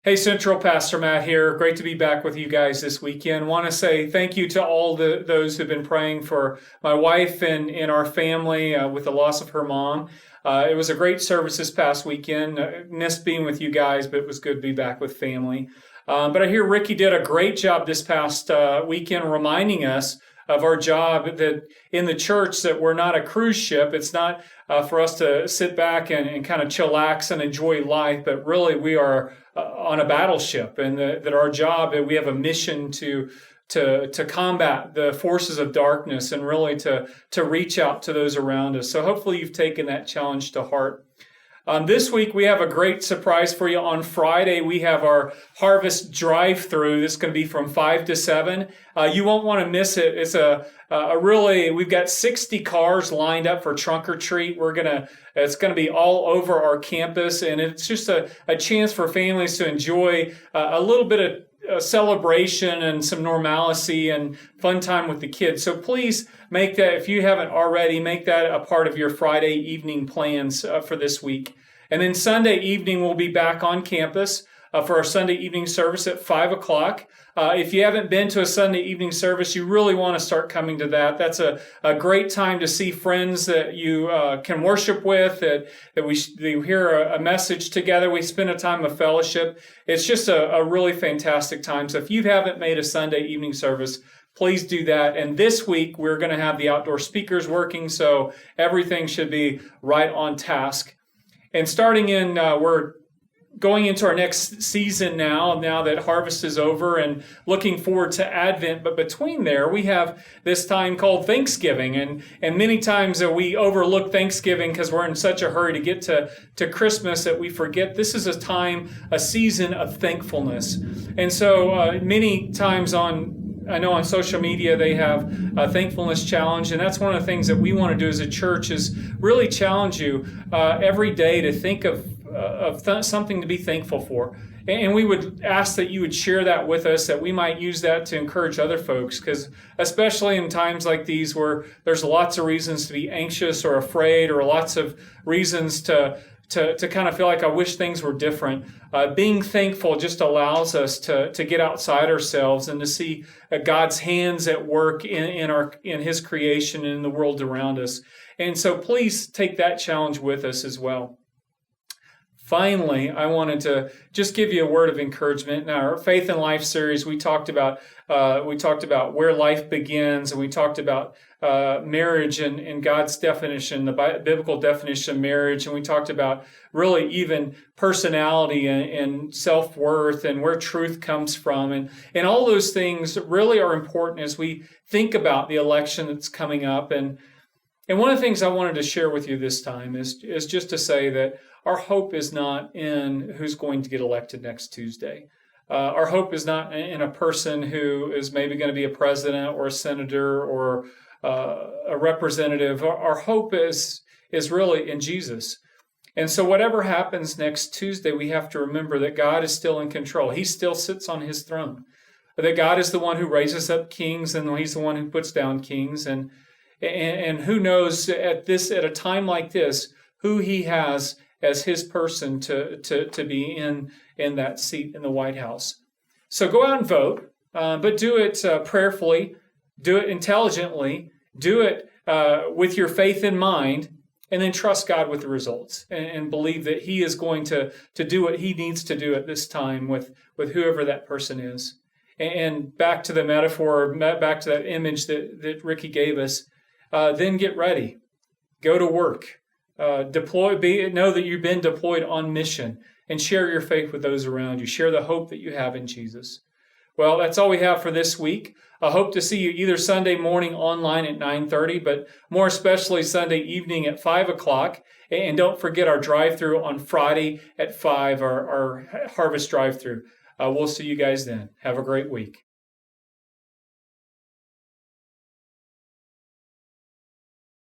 Hey Central, Pastor Matt here. Great to be back with you guys this weekend. Want to say thank you to all those who've been praying for my wife and our family with the loss of her mom. It was a great service this past weekend. Missed being with you guys, but it was good to be back with family. But I hear Ricky did a great job this past weekend reminding us of our job that in the church, that we're not a cruise ship. It's not for us to sit back and kind of chillax and enjoy life, but really we are on a battleship, and that our job, that we have a mission to combat the forces of darkness and really to reach out to those around us. So hopefully you've taken that challenge to heart. This week, we have a great surprise for you. On Friday, we have our harvest drive-through. This is going to be from 5 to 7. You won't want to miss it. It's we've got 60 cars lined up for trunk or treat. It's going to be all over our campus, and it's just a chance for families to enjoy a little bit of celebration and some normalcy and fun time with the kids. So please make that, if you haven't already, make that a part of your Friday evening plans for this week. And then Sunday evening, we'll be back on campus for our Sunday evening service at 5 o'clock. If you haven't been to a Sunday evening service, you really want to start coming to that. That's a great time to see friends that you can worship with, that we hear a message together. We spend a time of fellowship. It's just a really fantastic time. So if you haven't made a Sunday evening service, please do that. And this week, we're going to have the outdoor speakers working, so everything should be right on task. And we're going into our next season now that harvest is over, and looking forward to Advent. But between there, we have this time called Thanksgiving. And many times we overlook Thanksgiving because we're in such a hurry to get to Christmas that we forget this is a season of thankfulness. And so many times I know on social media they have a thankfulness challenge, and that's one of the things that we want to do as a church is really challenge you every day to think of something to be thankful for. And we would ask that you would share that with us, that we might use that to encourage other folks, because especially in times like these where there's lots of reasons to be anxious or afraid, or lots of reasons to kind of feel like I wish things were different. Being thankful just allows us to get outside ourselves and to see God's hands at work in His creation and in the world around us. And so please take that challenge with us as well. Finally, I wanted to just give you a word of encouragement. In our Faith and Life series, we talked about where life begins, and we talked about marriage and God's definition, the biblical definition of marriage, and we talked about really even personality and self-worth and where truth comes from, and all those things really are important as we think about the election that's coming up. And one of the things I wanted to share with you this time is just to say that our hope is not in who's going to get elected next Tuesday. Our hope is not in a person who is maybe going to be a president or a senator or a representative. Our hope is really in Jesus. And so whatever happens next Tuesday, we have to remember that God is still in control. He still sits on His throne. That God is the one who raises up kings, and He's the one who puts down kings. And who knows at a time like this who He has as His person to be in that seat in the White House. So go out and vote, but do it prayerfully, do it intelligently, do it with your faith in mind, and then trust God with the results, and believe that He is going to do what He needs to do at this time with whoever that person is. And back to the metaphor, back to that image that Ricky gave us, then get ready, go to work. Know that you've been deployed on mission, and share your faith with those around you. Share the hope that you have in Jesus. Well, that's all we have for this week. I hope to see you either Sunday morning online at 9:30, but more especially Sunday evening at 5 o'clock. And don't forget our drive-through on Friday at 5, our harvest drive-through. We'll see you guys then. Have a great week.